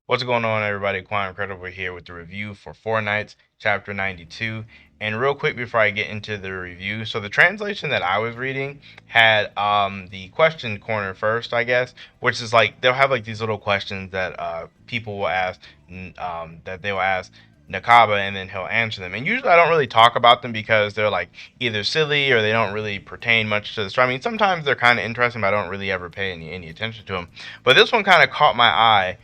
What's going on, everybody? Quancredible here with the review for Four Knights, Chapter 92. And real quick before I get into the review, so the translation that I was reading had the question corner first, I guess, which is like they'll have like these little questions that people will ask, that they will ask Nakaba, and then he'll answer them. And usually I don't really talk about them because they're like either silly or they don't really pertain much to the story. I mean, sometimes they're kind of interesting, but I don't really ever pay any attention to them. But this one kind of caught my eye.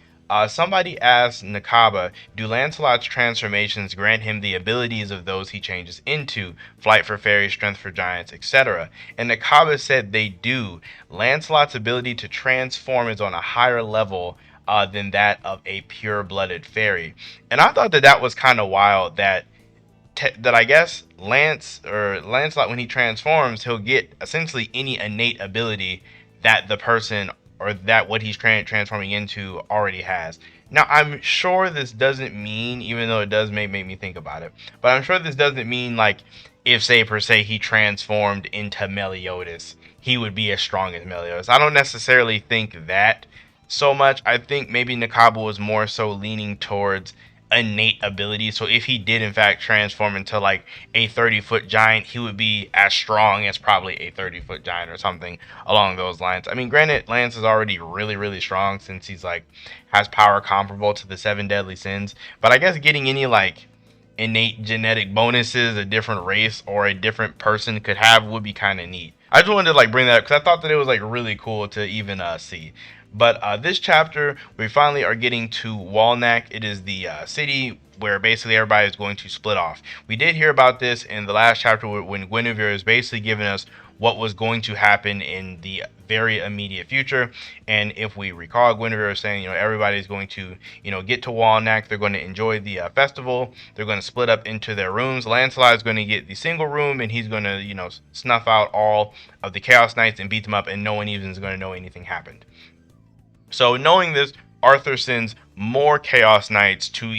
Somebody asked Nakaba, do Lancelot's transformations grant him the abilities of those he changes into, flight for fairies, strength for giants, etc.? And Nakaba said they do. Lancelot's ability to transform is on a higher level than that of a pure-blooded fairy. And I thought that that was kind of wild that I guess Lancelot, when he transforms, he'll get essentially any innate ability that the person or that what he's transforming into already has. Now, I'm sure this doesn't mean, even though it does make me think about it, but I'm sure this doesn't mean like if, say, per se, he transformed into Meliodas, he would be as strong as Meliodas. I don't necessarily think that so much. I think maybe Nakaba was more so leaning towards innate ability. So if he did in fact transform into like a 30-foot giant, he would be as strong as probably a 30-foot giant or something along those lines. I mean, granted, Lance is already really strong since he's like has power comparable to the seven deadly sins. But I guess getting any like innate genetic bonuses a different race or a different person could have would be kind of neat. I just wanted to like bring that up because I thought that it was like really cool to even see. But this chapter, we finally are getting to Walnak. It is the city where basically everybody is going to split off. We did hear about this in the last chapter when Guinevere is basically giving us what was going to happen in the very immediate future. And if we recall, Guinevere was saying, everybody's going to, get to Walnak. They're going to enjoy the festival. They're going to split up into their rooms. Lancelot is going to get the single room, and he's going to, snuff out all of the Chaos Knights and beat them up, and no one even is going to know anything happened. So knowing this, Arthur sends more Chaos Knights to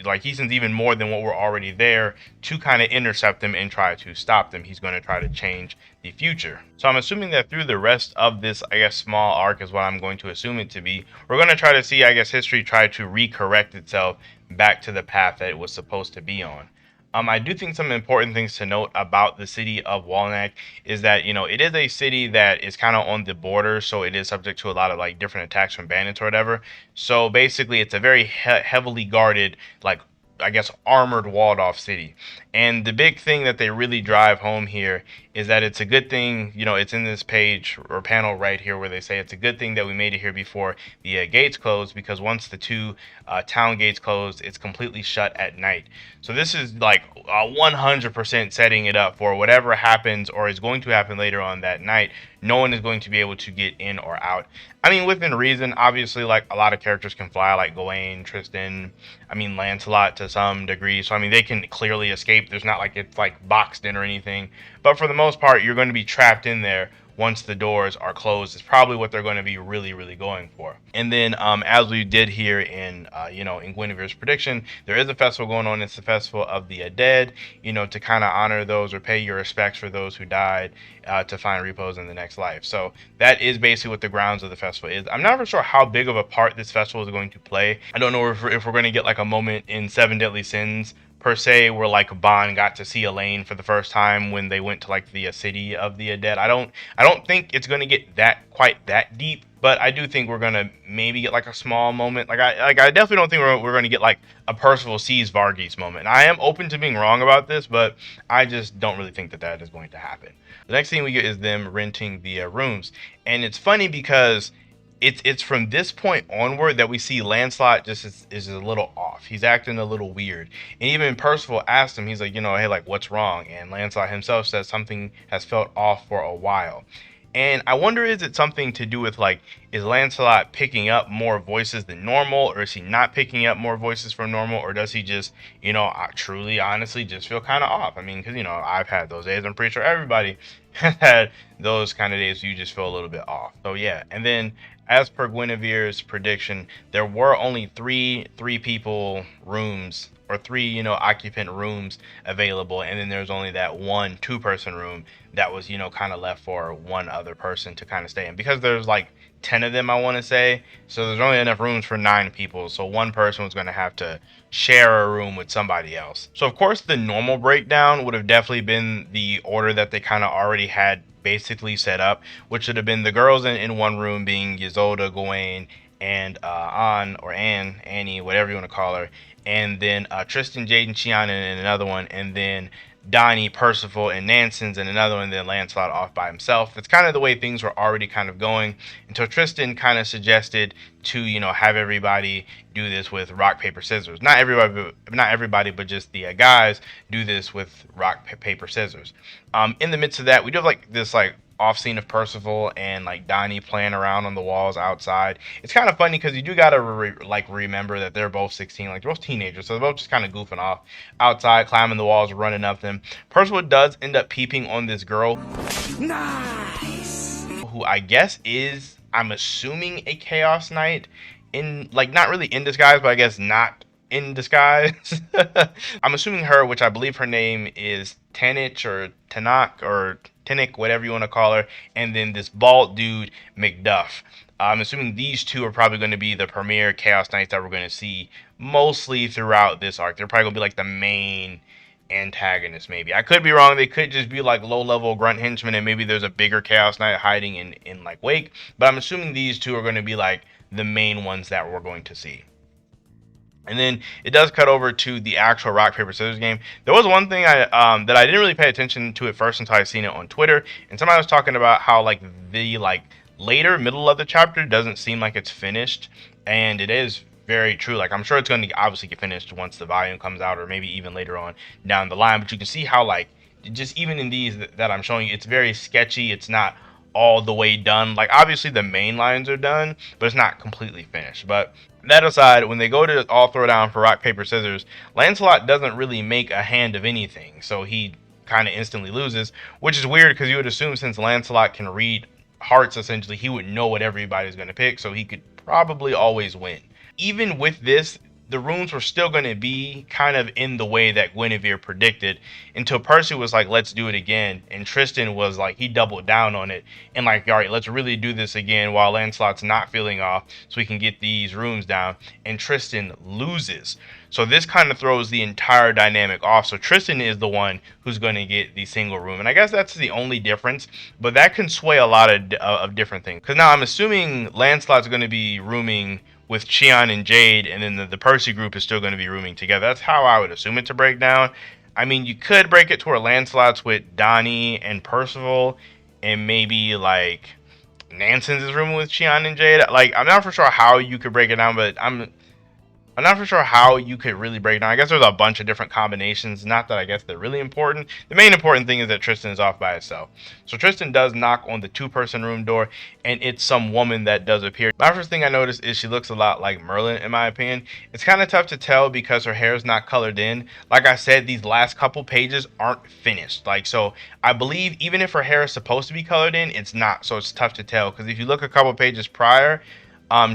like he sends even more than what were already there to kind of intercept them and try to stop them. He's going to try to change the future. So I'm assuming that through the rest of this, I guess, small arc is what I'm going to assume it to be. We're going to try to see, I guess, history try to recorrect itself back to the path that it was supposed to be on. I do think some important things to note about the city of Walnak is that, it is a city that is kind of on the border, so it is subject to a lot of like different attacks from bandits or whatever. So basically, it's a very heavily guarded, like I guess, armored, walled off city. And the big thing that they really drive home here is that it's a good thing, it's in this page or panel right here where they say it's a good thing that we made it here before the gates closed, because once the two town gates closed, it's completely shut at night. So this is like 100% setting it up for whatever happens or is going to happen later on that night. No one is going to be able to get in or out. I mean, within reason, obviously, like a lot of characters can fly, like Gawain, Tristan, I mean, Lancelot to some degree. So, I mean, they can clearly escape. There's not like it's like boxed in or anything. But for the most part, you're going to be trapped in there once the doors are closed. Is probably what they're going to be really going for. And then, as we did here in, in Guinevere's prediction, there is a festival going on. It's the Festival of the Dead, to kind of honor those or pay your respects for those who died, to find repose in the next life. So that is basically what the grounds of the festival is. I'm not sure how big of a part this festival is going to play. I don't know if we're going to get like a moment in Seven Deadly Sins per se where like Bond got to see Elaine for the first time when they went to like the city of the dead. I don't think it's going to get that quite that deep, but I do think we're going to maybe get like a small moment. I definitely don't think we're going to get like a Percival sees Varghese moment. I am open to being wrong about this, but I just don't really think that that is going to happen. The next thing we get is them renting the rooms, and it's funny because it's from this point onward that we see Lancelot just is a little off. He's acting a little weird. And even Percival asked him, he's like, hey, like, what's wrong? And Lancelot himself says something has felt off for a while. And I wonder, is it something to do with like, is Lancelot picking up more voices than normal, or is he not picking up more voices from normal, or does he just, truly, honestly, just feel kind of off? I mean, because, I've had those days. I'm pretty sure everybody has had those kind of days where you just feel a little bit off. So, yeah. And then as per Guinevere's prediction, there were only three people rooms, or three, occupant rooms available, and then there's only that one two-person room that was, kind of left for one other person to kind of stay in, because there's like 10 of them, I want to say. So there's only enough rooms for 9 people. So one person was going to have to share a room with somebody else. So of course the normal breakdown would have definitely been the order that they kind of already had basically set up, which would have been the girls in one room being Ysolda, Gawain, and Annie, whatever you want to call her, and then Tristan, Jade, and Chiana in another one, and then Donnie, Percival, and Nanson's in another one, and then Lancelot off by himself. That's kind of the way things were already kind of going until Tristan kind of suggested to, have everybody do this with rock, paper, scissors. Not everybody, but just the guys do this with rock, paper, scissors. In the midst of that, we do have like this like off scene of Percival and like Donnie playing around on the walls outside. It's kind of funny because you do gotta remember that they're both 16, like they're both teenagers, so they're both just kind of goofing off outside, climbing the walls, running up them. Percival does end up peeping on this girl, nice, who I guess is, I'm assuming, a Chaos Knight, in like not really in disguise, but I guess not in disguise. I'm assuming her, which I believe her name is Tanich or Tanak or Tinnick, whatever you want to call her, and then this bald dude, Macduff. I'm assuming these two are probably going to be the premier Chaos Knights that we're going to see mostly throughout this arc. They're probably going to be like the main antagonist, maybe. I could be wrong. They could just be like low-level grunt henchmen, and maybe there's a bigger Chaos Knight hiding in like Wake. But I'm assuming these two are going to be like the main ones that we're going to see. And then it does cut over to the actual rock paper scissors game. There was one thing that I didn't really pay attention to at first until I seen it on Twitter, and somebody was talking about how like the later middle of the chapter doesn't seem like it's finished, and it is very true. Like, I'm sure it's going to obviously get finished once the volume comes out, or maybe even later on down the line. But you can see how like just even in these that I'm showing you, it's very sketchy. It's not all the way done. Like, obviously the main lines are done, but it's not completely finished. But that aside, when they go to all throw down for rock, paper, scissors, Lancelot doesn't really make a hand of anything, so he kind of instantly loses, which is weird because you would assume since Lancelot can read hearts, essentially, he would know what everybody's going to pick, so he could probably always win. Even with this, the rooms were still going to be kind of in the way that Guinevere predicted, until Percy was like, let's do it again, and Tristan was like, he doubled down on it and like, all right, let's really do this again while Lancelot's not feeling off so we can get these rooms down, and Tristan loses. So this kind of throws the entire dynamic off. So Tristan is the one who's going to get the single room, and I guess that's the only difference, but that can sway a lot of different things, because now I'm assuming Lancelot's going to be rooming with Chion and Jade, and then the Percy group is still going to be rooming together. That's how I would assume it to break down. I mean, you could break it to where Lancelot's with Donnie and Percival, and maybe like Nanson's is rooming with Chion and Jade. Like, I'm not for sure how you could break it down, but I'm not for sure how you could really break down. I guess there's a bunch of different combinations. Not that I guess they're really important. The main important thing is that Tristan is off by itself. So Tristan does knock on the two-person room door, and it's some woman that does appear. My first thing I noticed is she looks a lot like Merlin, in my opinion. It's kind of tough to tell because her hair is not colored in. Like I said, these last couple pages aren't finished. Like, so I believe even if her hair is supposed to be colored in, it's not. So it's tough to tell, because if you look a couple pages prior,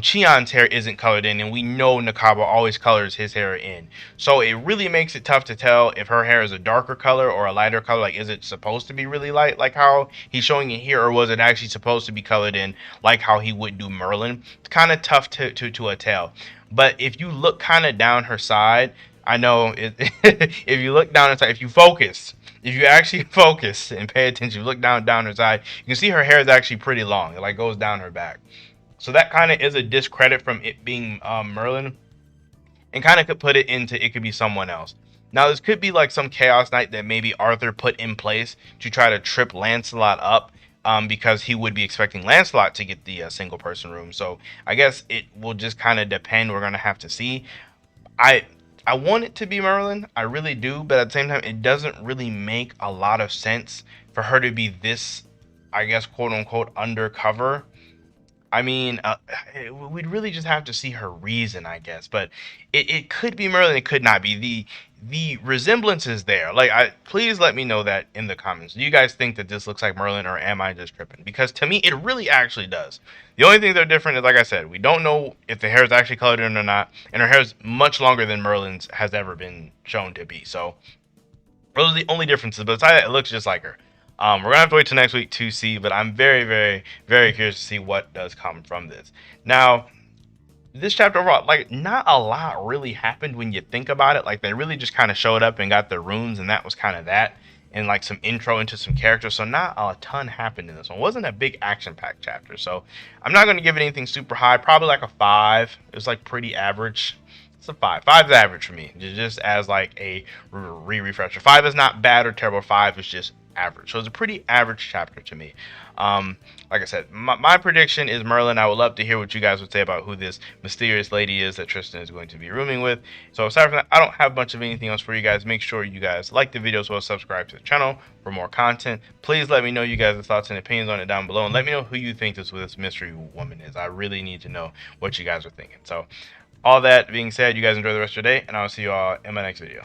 Chion's hair isn't colored in, and we know Nakaba always colors his hair in. So it really makes it tough to tell if her hair is a darker color or a lighter color. Like, is it supposed to be really light, like how he's showing it here, or was it actually supposed to be colored in, like how he would do Merlin? It's kind of tough to tell. But if you look kind of down her side, I know if you look down her side, if you actually focus and pay attention, you look down her side, you can see her hair is actually pretty long. It like goes down her back. So that kind of is a discredit from it being Merlin, and kind of could put it into it could be someone else. Now, this could be like some Chaos Knight that maybe Arthur put in place to try to trip Lancelot up, because he would be expecting Lancelot to get the single person room. So I guess it will just kind of depend. We're going to have to see. I want it to be Merlin. I really do. But at the same time, it doesn't really make a lot of sense for her to be this, I guess, quote unquote, undercover. I mean, we'd really just have to see her reason, I guess. But it could be Merlin, it could not be. The resemblance is there. Like, please let me know that in the comments. Do you guys think that this looks like Merlin, or am I just tripping? Because to me, it really actually does. The only thing that are different is, like I said, we don't know if the hair is actually colored in or not, and her hair is much longer than Merlin's has ever been shown to be. So those are the only differences. But besides that, it looks just like her. We're gonna have to wait till next week to see, but I'm very, very, very curious to see what does come from this. Now, this chapter overall, like, not a lot really happened when you think about it. Like, they really just kind of showed up and got their runes, and that was kind of that, and like some intro into some characters. So not a ton happened in this one. It wasn't a big action-packed chapter. So I'm not gonna give it anything super high. Probably like a 5. It was like pretty average. It's a 5. 5 is average for me, just as like a refresher. 5 is not bad or terrible. 5 is just average. So it's a pretty average chapter to me. Like I said, my prediction is Merlin. I would love to hear what you guys would say about who this mysterious lady is that Tristan is going to be rooming with. So aside from that, I don't have much of anything else for you guys. Make sure you guys like the video as well as subscribe to the channel for more content. Please let me know you guys' thoughts and opinions on it down below, and let me know who you think this mystery woman is. I really need to know what you guys are thinking. So all that being said, you guys enjoy the rest of your day, and I'll see you all in my next video.